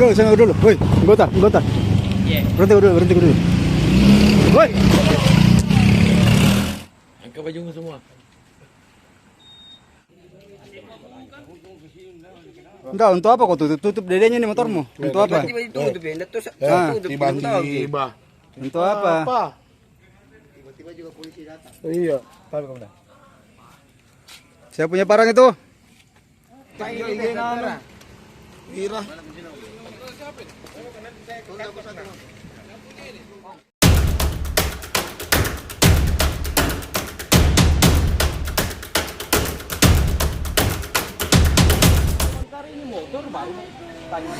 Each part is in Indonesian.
dulu, saya dulu. Woi, anggota, anggota. Iya. Berhenti dulu, berhenti dulu. Woi. Angkat bajumu semua. Enggak, untuk apa kau tutup? Tutup dedenya nih motormu. Untuk apa? Tiba-tiba. Untuk apa? Tiba-tiba juga polisi datang. Iya. Tahu kamu dah. Saya punya barang itu. Ira. Ini motor baru tanya.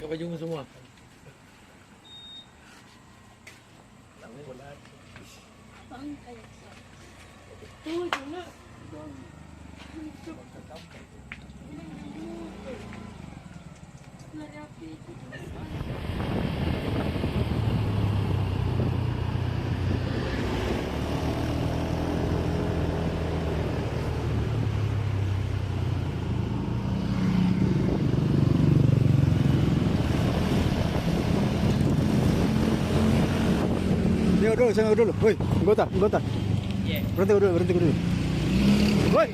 Bajumu semua. Saya dulu. Woi, anggota, anggota. Iya. Berhenti dulu, berhenti dulu. Woi.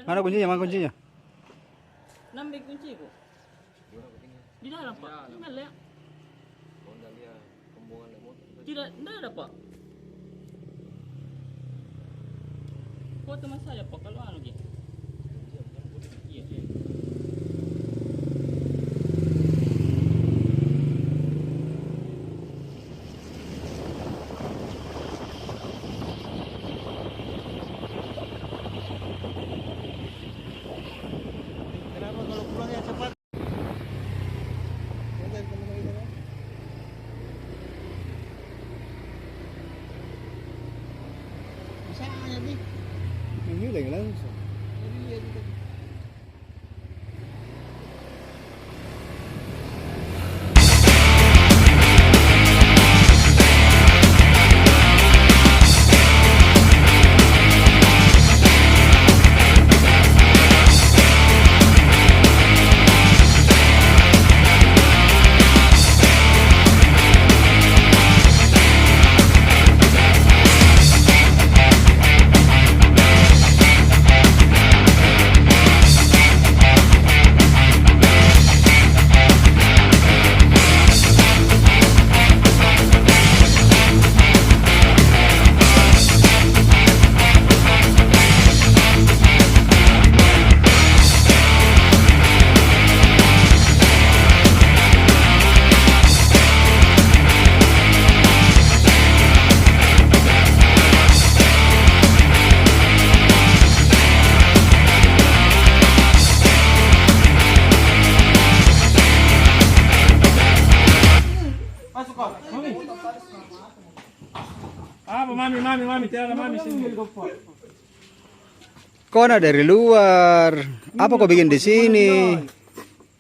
Mana kuncinya? Mana kuncinya? Nambah kunci kok. Di dalam pak. Tinggal ya. Tidak ada pak. Foto mas saya pak kalau anu gitu. Iya iya. Kenapa kalau pulangnya cepat? Bisa aja nih. Ini udah langsung. Apa mami, tiada mami sini. Kau anak dari luar. Apa kau bikin di sini?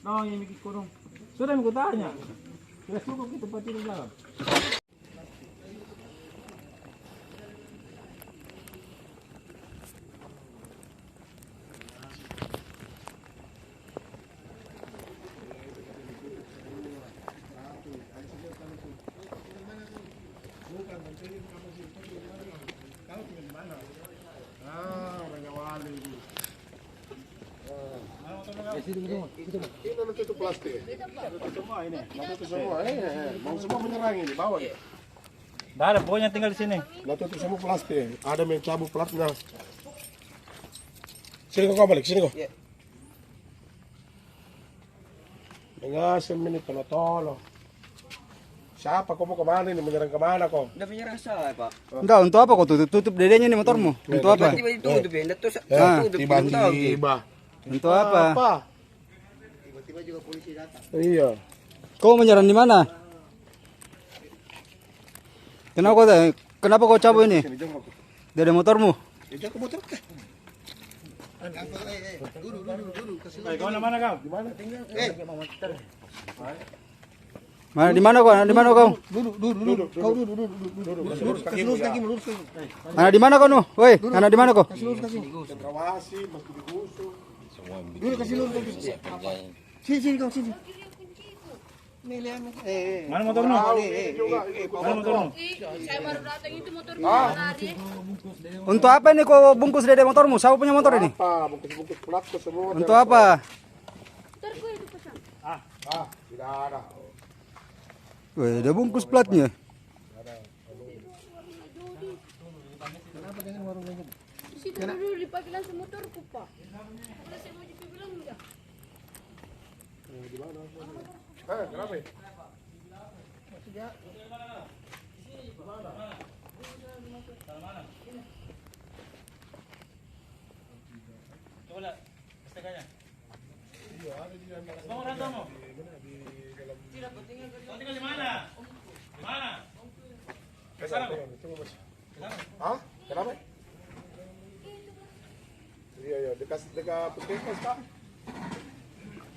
Nah, yang bikin kurung. Sudah aku tanya. Sudah cukup kita tempat tidur dalam. Ini memang tutup plastik. Tutup semua ini. Tutup semua. Mau semua menyerang ini, bawa ya. Dah ada, pokoknya tinggal di sini. Nah, tutup semua plastik. Ada yang cabut platnya. Sini kau balik, sini kau. Dengar semenit kalau tolong. Siapa kau mau kemana ini? Menyerang kemana kau? Udah menyerang saya, Pak. Enggak, untuk apa kau tutup dedenya nih motormu? Untuk apa? Tiba-tiba ditutup ya, terus tutup. Tiba-tiba. Untuk apa? Tiba-tiba juga polisi datang. Iya. Kau menyerang di mana? Kenapa kau cabut ini? Sini jongkok. Dari motormu? Jangan ke motor. Duduk. Kau mana kau? Di mana? Mana di mana kau? Di mana kau? Duduk. Kau duduk. Lurus kaki, lurus kaki. Anak di mana kau nu? Woi, anak di mana kau? Kawasi, masih digusur. Dulu kasih lurus kaki. Sini kau sini. Mana motormu? Mana motormu? Saya baru datang itu motor lari. Untuk apa ini kau bungkus dede motormu? Siapa punya motor ini? Apa? Bungkus plastik semua. Untuk apa? Motorku itu pesan. Tidak ada. Wih, ada bungkus platnya. Di situ dulu dipakai langsung motorku, Pak. Kalau saya mau dibilang enggak. Kenapa? Coba lihat STK-nya. Mau rantamu? Kau tinggal di mana? Di mana? Di sana, Bu? Hah? Kenapa? Iya, dekat puskesmas Pak. Di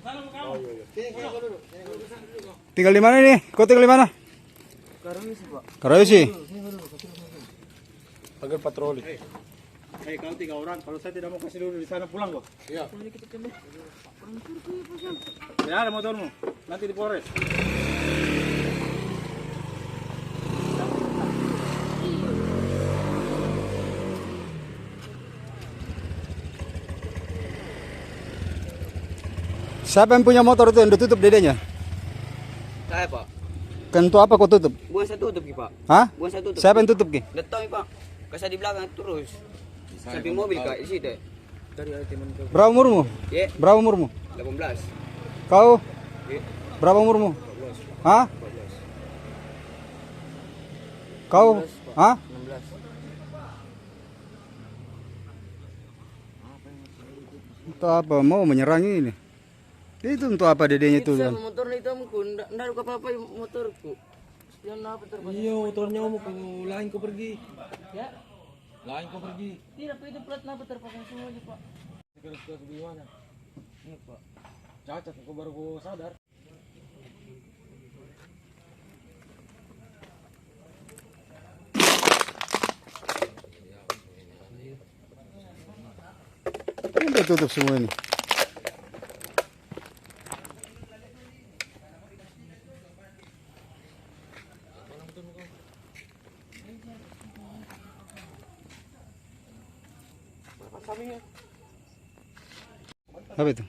sana, Bu, kamu. Tinggal di mana ini? Kau tinggal di mana? Karawisi, Pak. Karawisi. Panggil patroli. Hei, kau 3 orang. Kalau saya tidak mau kasih dulu di sana, pulang kok. Iya. Tidak ada motormu. Nanti di Polres. Siapa yang punya motor itu yang ditutup dedenya? Saya, Pak. Kan untuk apa kau tutup? Bukan saya tutup, Pak. Hah? Bukan saya tutup. Siapa yang tutup ki? Datang, Pak. Kasih di belakang terus. Samping mobil, Kak. Di situ. Berapa umurmu? Ya, Berapa umurmu? 18. Kau? Ya, Berapa umurmu? Hah? Kau? Hah? 16. Untuk apa? Mau menyerang ini? Itu untuk apa dedenya itu? Sama motor hitamku. Nggak ada apa-apa motorku. Jangan apa terpaksa. Iya, motornya mau lain kau pergi. Ya? Lain kau pergi. Tidak, Pak. Itu plat kenapa terpasang semuanya, Pak? Sekarang gimana? Ini, Pak. Cacat, kau baru sadar. Udah tutup semua ini. Apa itu?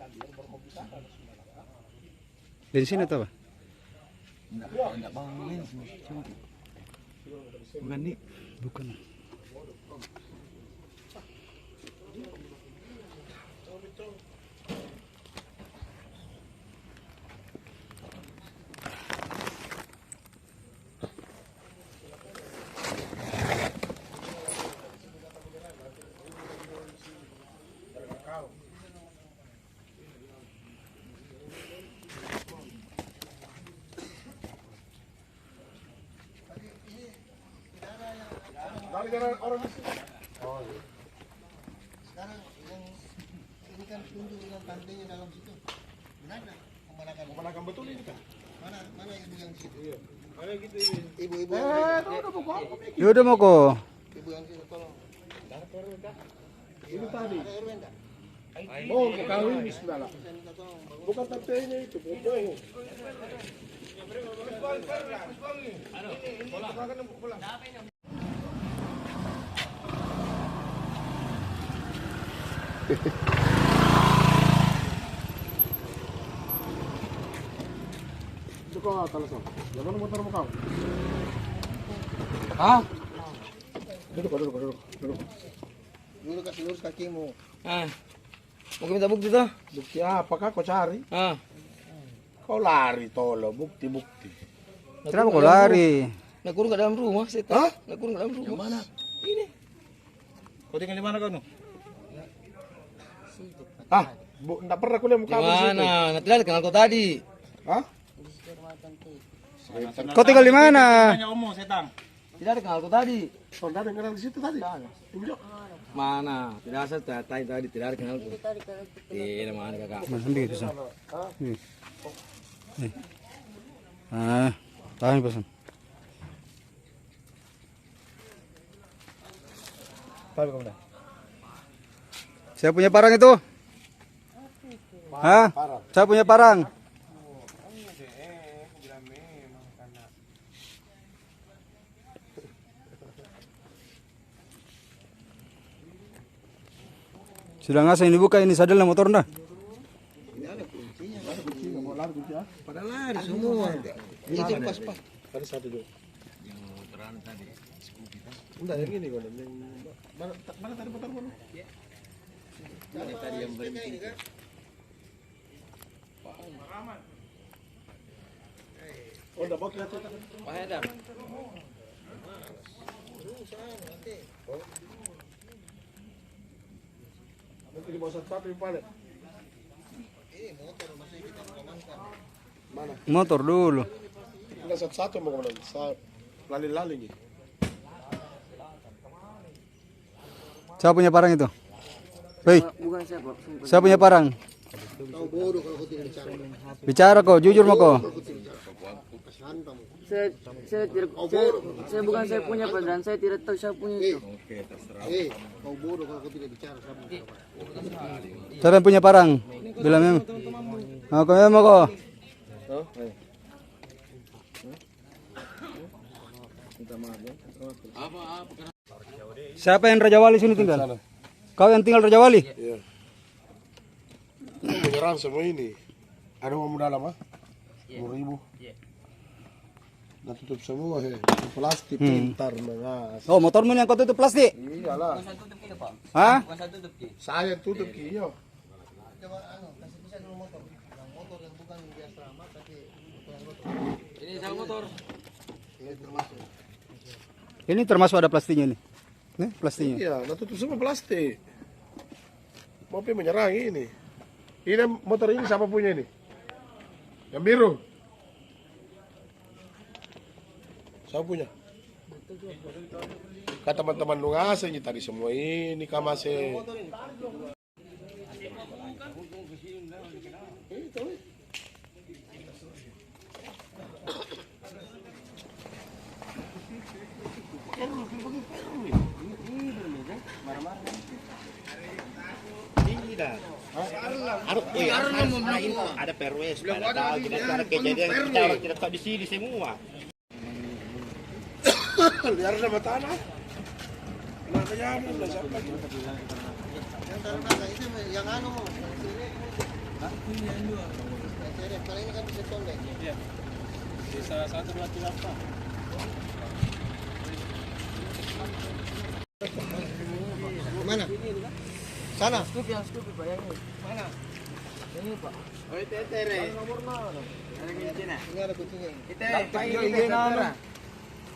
Bensin atau apa? Enggak bangun. Bukan nih. Bukan. Paling kan orang asli. Oh iya. Sekarang yang ini kan tunduk dengan pantainya dalam situ. Mana Pemanakan betul ini kan? mana ibu yang situ? Iya. Ada gitu ini. Ibu Udah pokok apa mikir? Ya udah mau kok. ibu yang situ tolong. Ini tadi. Ada RW enggak? Oh, kawin bismillah. Bukan tantenya itu, bodoh. Itu kok talasan. Jangan motor mo kau. Hah? Duduk. Dulu kasih lurus kakimu. Ah. Mau minta bukti tuh? Bukti apa kak kau cari? Ah. Kau lari tolo, bukti. Kenapa kau lari? Nakurung ke dalam rumah, setan. Hah? Nakurung ke dalam rumah. Mana? Ini. Kau tinggal di mana kau nu? Ah, enggak pernah aku lihat muka Di di situ. mana? Nanti lihat kenal kau tadi. Hah? Kau tinggal di mana? Tanya omong setan. Tidak ada kenal kau tadi. Saudara yang kenal di situ tadi? Tunjuk. Mana? Tidak ada tadi tidak ada kenal kau. Tidak mana kakak. Mas ambil pesan. Tahan pesan. Tahu kamu dah. Saya punya parang itu. Hah? Saya punya parang. Sudah ngasih ini buka ini sadelnya motor dah. Padahal lari semua. Itu pas. Ada satu juga. Enggak yang ini kok. Mana tadi motor mana? Tadi yang berhenti. Oh, enggak pakai itu. Pak Haidar. Mungkin di bawah satu di palet. Mana? Motor dulu. Enggak satu mau kemana? Lali-lali nih. Saya punya parang itu. Hei, Bukan siapa. saya punya parang. Kau bodoh kalau kau tidak bicara. Bicara kok, jujur mau kok. Hantam. Saya bukan saya punya Pak, dan saya tidak tahu saya punya itu. Kau bodoh kalau kau tidak bicara sama. Saya punya parang. Bilang memang. Aku memang kok. Siapa yang Raja Wali sini tinggal? Kau yang tinggal Raja Wali? Iya. Menyerang semua ini. Ada uang dalam ah? 10.000. Nah tutup semua he. Plastik pintar mengas. Oh, motormu yang kau tutup plastik? Iyalah. Hah? Saya tutup kiyo. Coba kasih bisa dulu motor. Yang motor yang bukan biasa amat tapi Ini sama motor. ini termasuk. Ini termasuk ada plastiknya nih. Nih, plastiknya. Iya, nah tutup semua plastik. Mau menyerang ini. Ini motor ini siapa punya ini? Yang biru. Siapa punya? Kata teman-teman lu ngasih tadi semua ini kamase. Ada perwes, ada kejadian kita orang tidak tahu di sini semua. Biar sama tanah. Nah kejadian lah siapa? Yang dalam belakang itu yang anu mau. Kalau ini kan bisa tondek. Iya. Di salah satu berarti apa? Mana? Sana. Scoop Pak yang ini. Mana? Ini Pak. Oh itu tere. Ini ada kucingnya.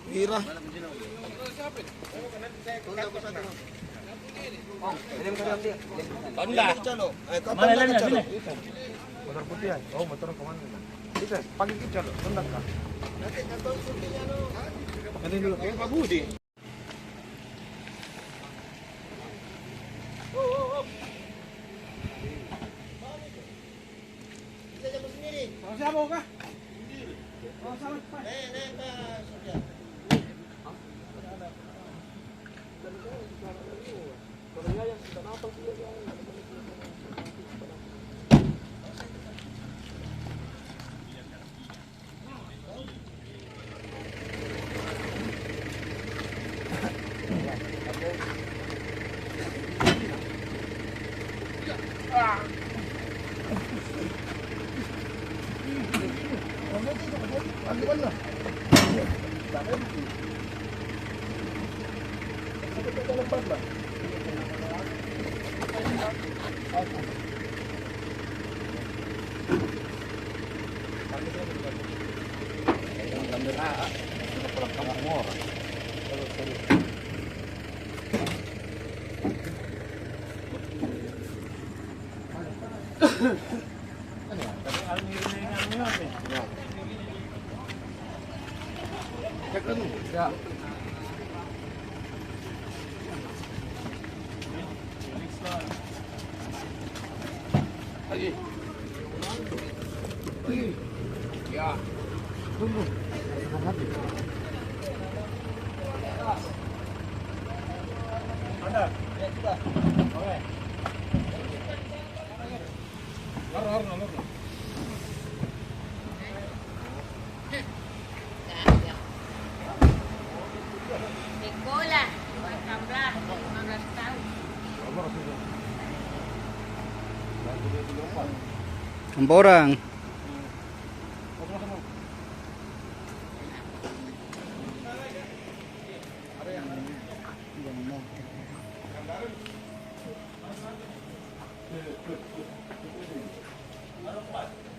Ira. Mana lainnya sini? Motor putih. Oh motor kemana? Bisa pakai kicau. Tendang kah? Nanti dulu. Pak Budi. Sekolah, 15 tahun. Berapa orang?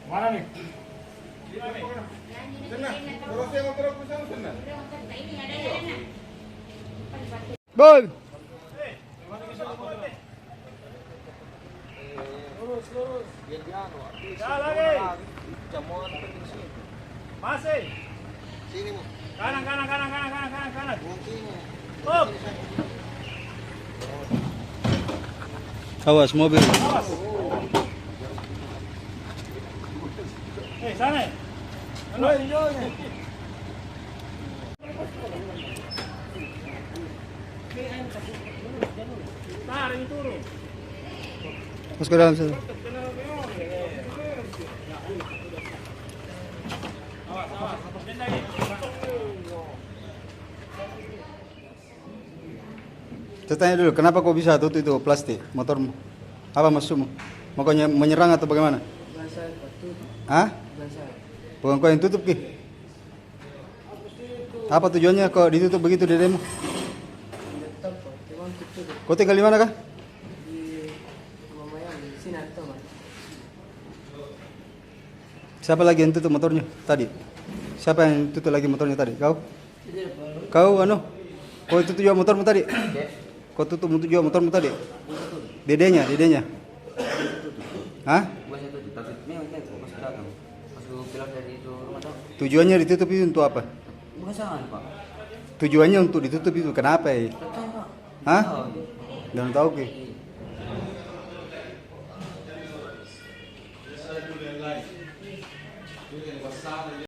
Mana nih? Boy. Masih. Sini mo. Kanan. Sini. Up. Awas mobil. Sana. Tahan ini turun. Masuk ke dalam sana. Saya tanya dulu, kenapa kau bisa tutup itu plastik motormu? Apa maksudmu? Mau kau menyerang atau bagaimana? Hah? Bukan kau yang tutup, Ki? Apa tujuannya kau ditutup begitu di demo? Kau tinggal di mana kah? Siapa lagi yang tutup motornya tadi? Siapa yang tutup lagi motornya tadi? Kau? Kau anu? Kau tutup juga motormu tadi? Kau tutup juga motormu tadi? Dedenya? Hah? Tujuannya ditutup itu untuk apa? Tujuannya untuk ditutup itu kenapa ya? Hah? Jangan tahu, Ki.